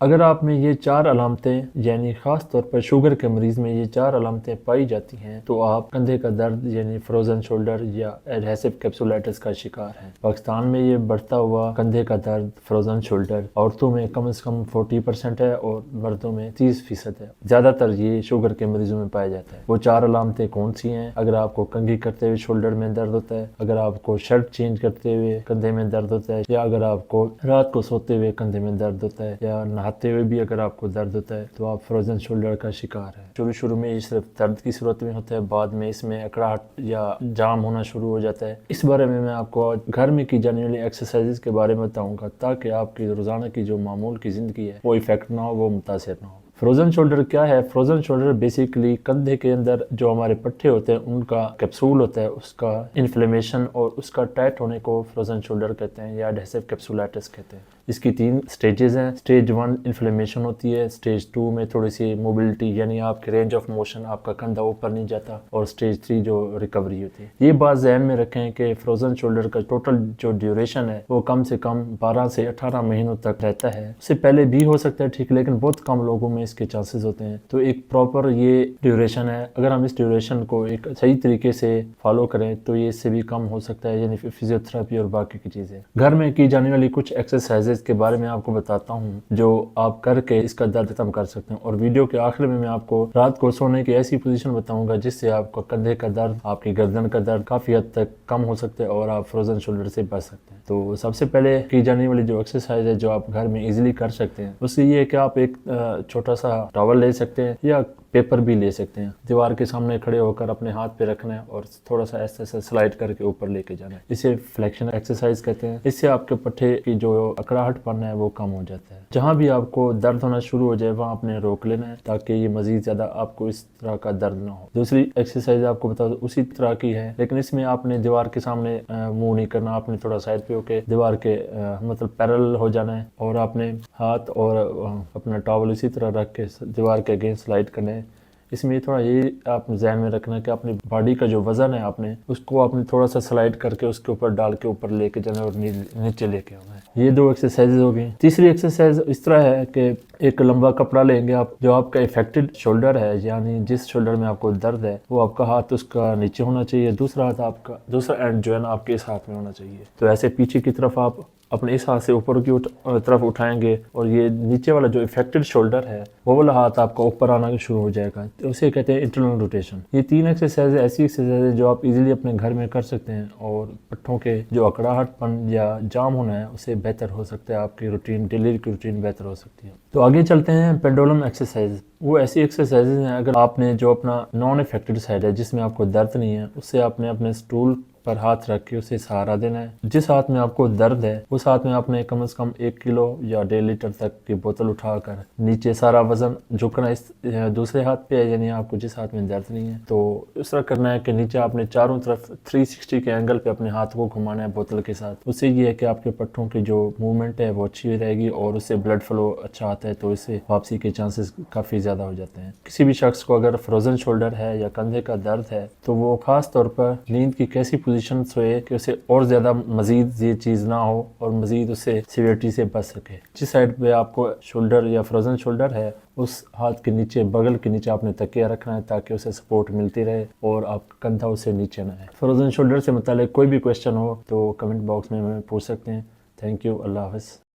अगर आप में ये 4 अलामतें यानी ख़ास तौर पर शुगर के मरीज़ में ये 4 अलामतें पाई जाती हैं तो आप कंधे का दर्द यानी फ्रोज़न शोल्डर या एडहेसिव कैप्सुलाइटिस का शिकार हैं। पाकिस्तान में ये बढ़ता हुआ कंधे का दर्द फ्रोज़न शोल्डर औरतों में कम से कम 40% है और मर्दों में 30% है। ज़्यादातर ये शुगर के मरीज़ों में पाया जाता है। वो 4 अलामतें कौन सी हैं? अगर आपको कंघी करते हुए शोल्डर में दर्द होता है, अगर आपको शर्ट चेंज करते हुए कंधे में दर्द होता है, या अगर आपको रात को सोते हुए कंधे में दर्द होता है, या नहाते हुए भी अगर आपको दर्द होता है तो आप फ्रोजन शोल्डर का शिकार है। शुरू में ये सिर्फ दर्द की सूरत में होता है, बाद में इसमें अकड़ाहट या जाम होना शुरू हो जाता है। इस बारे में मैं आपको घर में की जाने वाली एक्सरसाइजेज के बारे में बताऊंगा ताकि आपकी रोजाना की जो मामूल की जिंदगी है वो इफेक्ट ना हो, वो मुतासिर ना हो। फ्रोजन शोल्डर क्या है? फ्रोजन शोल्डर बेसिकली कंधे के अंदर जो हमारे पट्टे होते हैं उनका कैप्सूल होता है, उसका इन्फ्लेमेशन और उसका टाइट होने को फ्रोजन शोल्डर कहते हैं या एडहेसिव कैप्सुलाइटिस कहते हैं। इसकी 3 स्टेजेस हैं। स्टेज 1 इन्फ्लेमेशन होती है, स्टेज 2 में थोड़ी सी मोबिलिटी यानी आपके रेंज ऑफ मोशन, आपका कंधा ऊपर नहीं जाता, और स्टेज 3 जो रिकवरी होती है। ये बात ज़हन में रखें कि फ्रोजन शोल्डर का टोटल जो ड्यूरेशन है वो कम से कम 12 से 18 महीनों तक रहता है। उससे पहले भी हो सकता है ठीक, लेकिन बहुत कम लोगों में इसके चांसेस होते हैं। तो एक प्रॉपर ये ड्यूरेशन है, अगर हम इस ड्यूरेशन को एक सही तरीके से फॉलो करें तो ये इससे भी कम हो सकता है, यानी फिजियोथेरेपी और बाकी की चीज़ें। घर में की जाने वाली कुछ एक्सरसाइजेज के बारे में आपको बताता हूँ जो आप करके इसका दर्द कम कर सकते हैं, और वीडियो के आखिर में मैं आपको रात को सोने की ऐसी पोजीशन बताऊंगा जिससे आपका कंधे का दर्द, आपकी गर्दन का दर्द काफी हद तक कम हो सकते हैं और आप फ्रोजन शोल्डर से बच सकते हैं। तो सबसे पहले की जाने वाली जो एक्सरसाइज है जो आप घर में इजीली कर सकते हैं उससे ये है कि आप एक छोटा सा टॉवल ले सकते हैं या पेपर भी ले सकते हैं। दीवार के सामने खड़े होकर अपने हाथ पे रखना है और थोड़ा सा ऐसे स्लाइड करके ऊपर लेके जाना है। इसे फ्लेक्शन एक्सरसाइज कहते हैं। इससे आपके पट्टे की जो अकड़ाहटपन है वो कम हो जाता है। जहां भी आपको दर्द होना शुरू हो जाए वहां आपने रोक लेना है ताकि ये मजीद ज्यादा आपको इस तरह का दर्द ना हो। दूसरी एक्सरसाइज आपको बता दो उसी तरह की है, लेकिन इसमें आपने दीवार के सामने मुंह नहीं करना, आपने थोड़ा साइड पे होके दीवार के मतलब पैरेलल हो जाना है और आपने हाथ और अपना टॉवल इसी तरह रख के दीवार के अगेंस्ट स्लाइड करने है। इसमें थोड़ा ये आप ध्यान में रखना कि अपनी बॉडी का जो वजन है आपने उसको आपने थोड़ा सा स्लाइड करके उसके ऊपर डाल के ऊपर लेके जाना और नीचे लेके आना है। ये 2 एक्सरसाइजेज हो गई। तीसरी एक्सरसाइज इस तरह है कि एक लंबा कपड़ा लेंगे आप, जो आपका इफेक्टेड शोल्डर है यानी जिस शोल्डर में आपको दर्द है वो आपका हाथ उसका नीचे होना चाहिए, दूसरा हाथ आपका, दूसरा एंड जो है ना आपके इस हाथ में होना चाहिए। तो ऐसे पीछे की तरफ आप अपने इस हाथ से ऊपर की तरफ उठाएंगे और ये नीचे वाला जो इफेक्टेड शोल्डर है वो वाला हाथ आपका ऊपर आना शुरू हो जाएगा, तो उसे कहते हैं इंटरनल रोटेशन। ये 3 एक्सरसाइज ऐसी एक्सरसाइज है जो आप इजीली अपने घर में कर सकते हैं और पट्टों के जो अकड़ाहटपन या जाम होना है उसे बेहतर हो सकता है, आपकी रूटीन, डेली की रूटीन बेहतर हो सकती है। तो आगे चलते हैं पेंडुलम एक्सरसाइज। वो ऐसी एक्सरसाइजेज हैं अगर आपने जो अपना नॉन इफेक्टेड साइड है जिसमें आपको दर्द नहीं है उससे आपने अपने स्टूल पर हाथ रख के उसे सहारा देना है। जिस हाथ में आपको दर्द है उस हाथ में आपने कम से कम 1 किलो या 1.5 लीटर तक की बोतल उठाकर नीचे सारा वजन झुकना इस दूसरे हाथ पे है, यानी आपको जिस हाथ में दर्द नहीं है। तो इस तरह करना है कि नीचे आपने चारों तरफ 360 के एंगल पे अपने हाथ को घुमाना है बोतल के साथ। उससे ये है कि आपके पट्टों की जो मूवमेंट है वो अच्छी रहेगी और उससे ब्लड फ्लो अच्छा आता है, तो इससे वापसी के चांसेस काफी ज्यादा हो जाते हैं। किसी भी शख्स को अगर फ्रोजन शोल्डर है या कंधे का दर्द है तो वो खास तौर पर नींद की कैसी पोजीशन सोए कि उसे और ज्यादा मजीद ये चीज ना हो और मजीद उससे सीवियरिटी से बच सके। जिस साइड पे आपको शोल्डर या फ्रोजन शोल्डर है उस हाथ के नीचे, बगल के नीचे आपने तकिया रखना है ताकि उसे सपोर्ट मिलती रहे और आपका कंधा उससे नीचे ना आए। फ्रोजन शोल्डर से मुताल्लिक कोई भी क्वेश्चन हो तो कमेंट बॉक्स में हमें पूछ सकते हैं। Thank you. अल्लाह हाफ़िज़।